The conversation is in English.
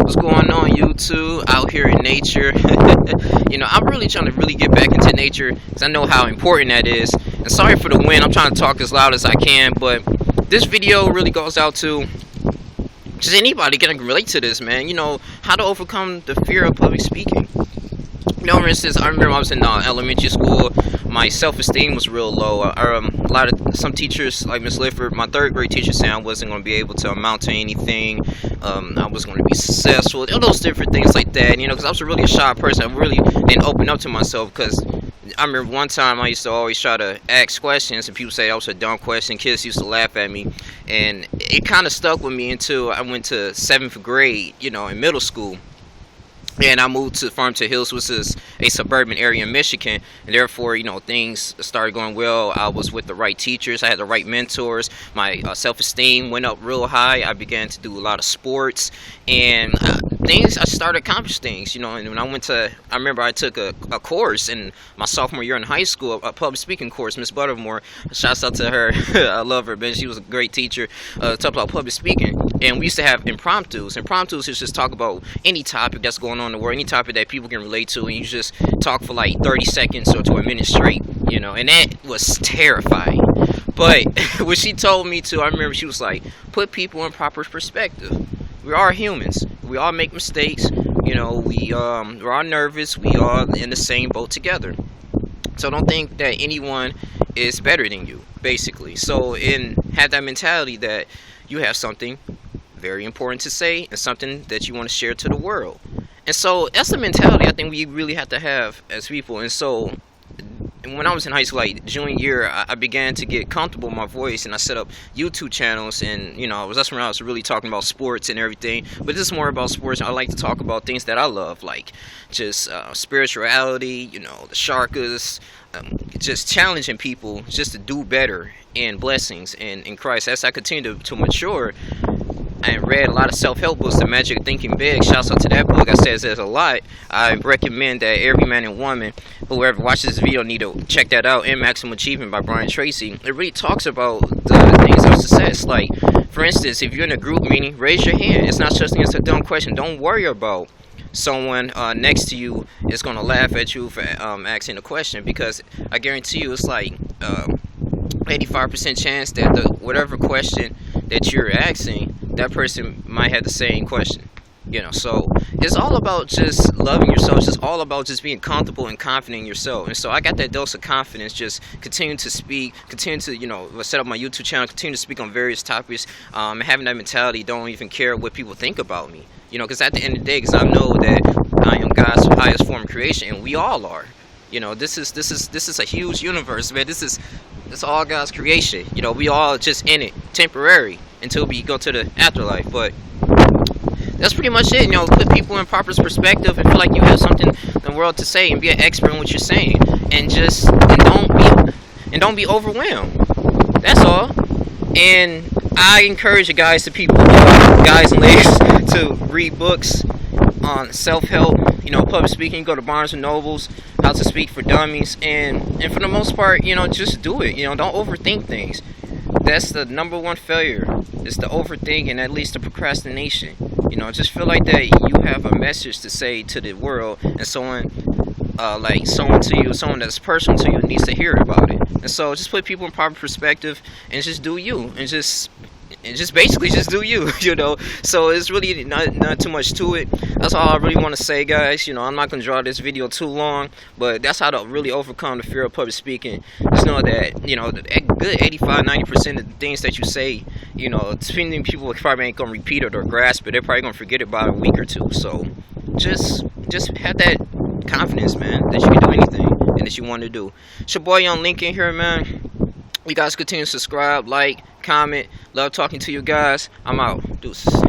What's going on, YouTube? Out here in nature. I'm really trying to get back into nature because I know how important that is. And sorry for the wind. I'm trying to talk as loud as I can, but this video really goes out to just anybody can relate to this, man. How to overcome the fear of public speaking. For instance, I remember I was in elementary school. My self-esteem was real low. Some teachers, like Miss Lifford, my third grade teacher, said I wasn't going to be able to amount to anything. I was going to be successful. All those different things like that. Because I was really a shy person. I really didn't open up to myself because I remember one time I used to always try to ask questions, and people say that was a dumb question. Kids used to laugh at me, and it kind of stuck with me until I went to 7th grade. In middle school. And I moved to Farmington Hills, which is a suburban area in Michigan, and therefore, things started going well. I was with the right teachers, I had the right mentors, my self-esteem went up real high. I began to do a lot of sports, and I started accomplishing things, and when I remember I took a course in my sophomore year in high school, a public speaking course. Miss Buttermore, shouts out to her. I love her, man. She was a great teacher. Talked about public speaking, and we used to have impromptus. Impromptus is just talk about any topic that's going on in the world, any topic that people can relate to, and you just talk for like 30 seconds or to a minute straight, and that was terrifying. But what she told me to, I remember she was like, put people in proper perspective. We are humans. We all make mistakes. We're all nervous. We all in the same boat together. So don't think that anyone is better than you, basically. So have that mentality that you have something very important to say and something that you want to share to the world. And so that's the mentality I think we really have to have as people. And so when I was in high school, like junior year, I began to get comfortable with my voice, and I set up YouTube channels, and that's when I was really talking about sports and everything. But this is more about sports. I like to talk about things that I love, like just spirituality, the sharkas, just challenging people just to do better and blessings in Christ. As I continue to mature, I read a lot of self-help books. The Magic of Thinking Big, shouts out to that book. I said there's a lot. I recommend that every man and woman, whoever watches this video, need to check that out. In Maximum Achievement by Brian Tracy. It really talks about the things of success. Like, for instance, if you're in a group meeting, raise your hand. It's not such thing as a dumb question. Don't worry about someone next to you is going to laugh at you for asking a question, because I guarantee you it's like 85% chance that whatever question that you're asking, that person might have the same question. So it's all about just loving yourself. It's just all about just being comfortable and confident in yourself. And so I got that dose of confidence, just continue to speak, continue to set up my YouTube channel, continue to speak on various topics, having that mentality, don't even care what people think about me. Because at the end of the day, because I know that I am God's highest form of creation, and we all are. This is a huge universe, man. It's all God's creation. We all just in it, temporary, until we go to the afterlife. But that's pretty much it. Put people in proper perspective and feel like you have something in the world to say, and be an expert in what you're saying, and don't be overwhelmed. That's all. And I encourage you guys guys and ladies, to read books on self-help, public speaking. Go to Barnes and Nobles, How to Speak for Dummies, and for the most part, just do it. Don't overthink things. That's the number one failure, is the overthinking, and at least the procrastination. Just feel like that you have a message to say to the world, and someone that's personal to you needs to hear about it. And so just put people in proper perspective, and just do you, and just basically just do you. So it's really not too much to it. That's all I really want to say, guys. I'm not going to draw this video too long, but that's how to really overcome the fear of public speaking. Just know that the good 85-90% of the things that you say, depending people probably ain't going to repeat it or grasp it. They're probably going to forget it by a week or two. So just have that confidence, man, that you can do anything and that you want to do. It's your boy Yunglink in here, man. You guys continue to subscribe, like, comment. Love talking to you guys. I'm out. Deuces.